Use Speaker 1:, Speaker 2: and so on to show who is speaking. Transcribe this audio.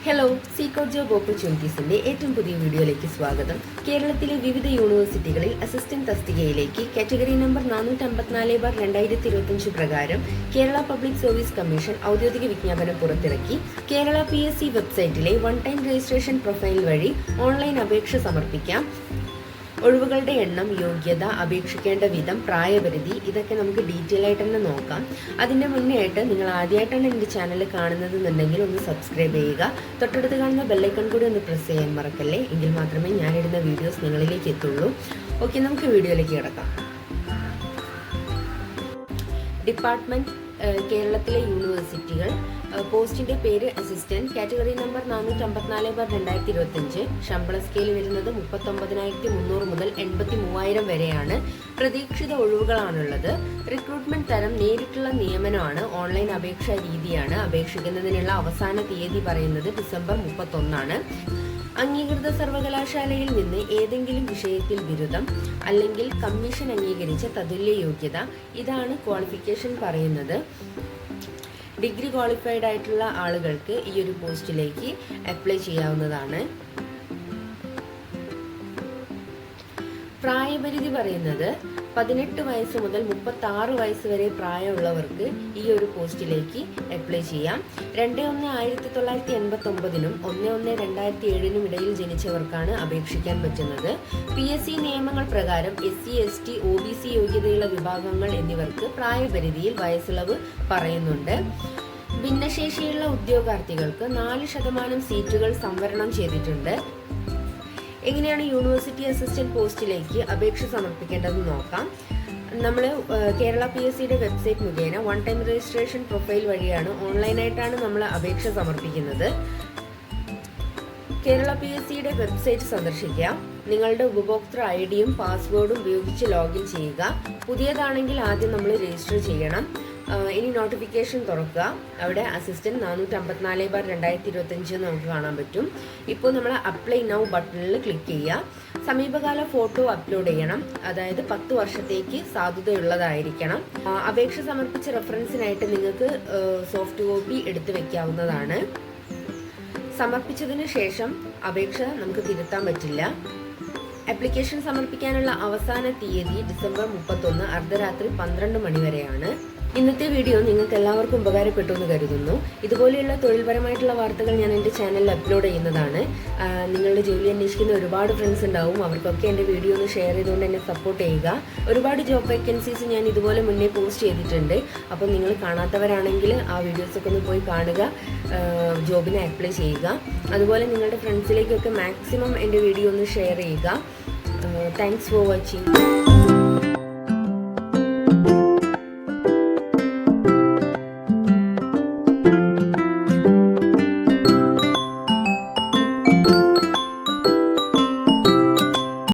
Speaker 1: Hello, സീക്കോട്ട് job ഓപ്പർച്യൂണിറ്റീസിന്റെ ഏറ്റവും പുതിയ വീഡിയോയിലേക്ക് സ്വാഗതം. കേരളത്തിലെ വിവിധ യൂണിവേഴ്സിറ്റികളിൽ അസിസ്റ്റന്റ് തസ്തികയിലേക്ക് കാറ്റഗറി നമ്പർ 454/2025 പ്രകാരം കേരള പബ്ലിക് സർവീസ് കമ്മീഷൻ ഔദ്യോഗിക വിജ്ഞാപനം പുറത്തിറക്കി. കേരള PSC വെബ്സൈറ്റിലെ വൺ ടൈം രജിസ്ട്രേഷൻ പ്രൊഫൈൽ വഴി ഓൺലൈൻ അപേക്ഷ സമർപ്പിക്കാം. ഒഴിവുകളുടെ എണ്ണം, യോഗ്യത, അപേക്ഷിക്കേണ്ട വിധം, പ്രായപരിധി, ഇതൊക്കെ നമുക്ക് ഡീറ്റെയിൽ ആയിട്ട് തന്നെ നോക്കാം. അതിൻ്റെ മുന്നേ ആയിട്ട് നിങ്ങൾ ആദ്യമായിട്ടാണ് എൻ്റെ ചാനൽ കാണുന്നതെന്നുണ്ടെങ്കിൽ ഒന്ന് സബ്സ്ക്രൈബ് ചെയ്യുക. തൊട്ടടുത്ത് കാണുന്ന ബെല്ലൈക്കൺ കൂടി ഒന്ന് പ്രസ് ചെയ്യാൻ മറക്കല്ലേ. എങ്കിൽ മാത്രമേ ഞാനിടുന്ന വീഡിയോസ് നിങ്ങളിലേക്ക് എത്തുള്ളൂ. ഓക്കെ, നമുക്ക് വീഡിയോയിലേക്ക് കിടക്കാം. ഡിപ്പാർട്ട്മെൻറ്റ് കേരളത്തിലെ യൂണിവേഴ്സിറ്റികൾ. പോസ്റ്റിൻ്റെ പേര് അസിസ്റ്റന്റ്. Category number 454/2025. ശമ്പള സ്കെയിൽ വരുന്നത് 39,300 മുതൽ 83,000 വരെയാണ്. പ്രതീക്ഷിത ഒഴിവുകളാണുള്ളത്. റിക്രൂട്ട്മെന്റ് തരം നേരിട്ടുള്ള നിയമനമാണ്. ഓൺലൈൻ അപേക്ഷാ രീതിയാണ്. അപേക്ഷിക്കുന്നതിനുള്ള അവസാന തീയതി പറയുന്നത് ഡിസംബർ 31. അംഗീകൃത സർവകലാശാലയിൽ നിന്ന് ഏതെങ്കിലും വിഷയത്തിൽ ബിരുദം അല്ലെങ്കിൽ കമ്മീഷൻ അംഗീകരിച്ച തതുല്യ യോഗ്യത, ഇതാണ് ക്വാളിഫിക്കേഷൻ പറയുന്നത്. ഡിഗ്രി ക്വാളിഫൈഡ് ആയിട്ടുള്ള ആളുകൾക്ക് ഈ ഒരു പോസ്റ്റിലേക്ക് അപ്ലൈ ചെയ്യാവുന്നതാണ്. പ്രായപരിധി പറയുന്നത് 18 വയസ്സ് മുതൽ 36 വയസ്സ് വരെ പ്രായമുള്ളവർക്ക് ഈ ഒരു പോസ്റ്റിലേക്ക് അപ്ലൈ ചെയ്യാം. 2/1/1989 1/1/2007 ഇടയിൽ ജനിച്ചവർക്കാണ് അപേക്ഷിക്കാൻ പറ്റുന്നത്. PSC നിയമങ്ങൾ പ്രകാരം SC, ST, OBC യോഗ്യതയുള്ള വിഭാഗങ്ങൾ എന്നിവർക്ക് പ്രായപരിധിയിൽ വയസ്സിളവ് പറയുന്നുണ്ട്. ഭിന്നശേഷിയുള്ള ഉദ്യോഗാർത്ഥികൾക്ക് 4% സീറ്റുകൾ സംവരണം ചെയ്തിട്ടുണ്ട്. എങ്ങനെയാണ് യൂണിവേഴ്സിറ്റി അസിസ്റ്റന്റ് പോസ്റ്റിലേക്ക് അപേക്ഷ സമർപ്പിക്കേണ്ടതെന്ന് നോക്കാം. നമ്മൾ കേരള PSCയുടെ വെബ്സൈറ്റ് മുഖേന വൺ ടൈം രജിസ്ട്രേഷൻ പ്രൊഫൈൽ വഴിയാണ്, ഓൺലൈനായിട്ടാണ് നമ്മൾ അപേക്ഷ സമർപ്പിക്കുന്നത്. കേരള PSCയുടെ വെബ്സൈറ്റ് സന്ദർശിക്കുക. നിങ്ങളുടെ ഉപഭോക്തൃ ID-യും പാസ്വേഡും ഉപയോഗിച്ച് ലോഗിൻ ചെയ്യുക. പുതിയതാണെങ്കിൽ ആദ്യം നമ്മൾ രജിസ്റ്റർ ചെയ്യണം. ഇനി നോട്ടിഫിക്കേഷൻ തുറക്കുക. അവിടെ അസിസ്റ്റന്റ് 454/2025 നമുക്ക് കാണാൻ പറ്റും. ഇപ്പോൾ നമ്മൾ അപ്ലൈ നൗ ബട്ടണിൽ ക്ലിക്ക് ചെയ്യുക. സമീപകാല ഫോട്ടോ അപ്ലോഡ് ചെയ്യണം. അതായത് 10 വർഷത്തേക്ക് സാധുതയുള്ളതായിരിക്കണം. അപേക്ഷ സമർപ്പിച്ച റെഫറൻസിനായിട്ട് നിങ്ങൾക്ക് സോഫ്റ്റ് കോപ്പി എടുത്തു വെക്കാവുന്നതാണ്. സമർപ്പിച്ചതിന് ശേഷം അപേക്ഷ നമുക്ക് തിരുത്താൻ പറ്റില്ല. ആപ്ലിക്കേഷൻ സമർപ്പിക്കാനുള്ള അവസാന തീയതി ഡിസംബർ 31 അർദ്ധരാത്രി 12 മണി വരെയാണ്. ഇന്നത്തെ വീഡിയോ നിങ്ങൾക്ക് എല്ലാവർക്കും ഉപകാരപ്പെട്ടു എന്ന് കരുതുന്നു. ഇതുപോലെയുള്ള തൊഴിൽപരമായിട്ടുള്ള വാർത്തകൾ ഞാൻ എൻ്റെ ചാനലിൽ അപ്ലോഡ് ചെയ്യുന്നതാണ്. നിങ്ങളുടെ ജോലി അന്വേഷിക്കുന്ന ഒരുപാട് ഫ്രണ്ട്സ് ഉണ്ടാവും. അവർക്കൊക്കെ എൻ്റെ വീഡിയോ ഒന്ന് ഷെയർ ചെയ്തുകൊണ്ട് എന്നെ സപ്പോർട്ട് ചെയ്യുക. ഒരുപാട് ജോബ് വേക്കൻസീസ് ഞാൻ ഇതുപോലെ മുന്നേ പോസ്റ്റ് ചെയ്തിട്ടുണ്ട്. അപ്പോൾ നിങ്ങൾ കാണാത്തവരാണെങ്കിൽ ആ വീഡിയോസൊക്കെ ഒന്ന് പോയി കാണുക, ജോബിന് അപ്ലൈ ചെയ്യുക. അതുപോലെ നിങ്ങളുടെ ഫ്രണ്ട്സിലേക്കൊക്കെ മാക്സിമം എൻ്റെ വീഡിയോ ഒന്ന് ഷെയർ ചെയ്യുക. Thanks for watching.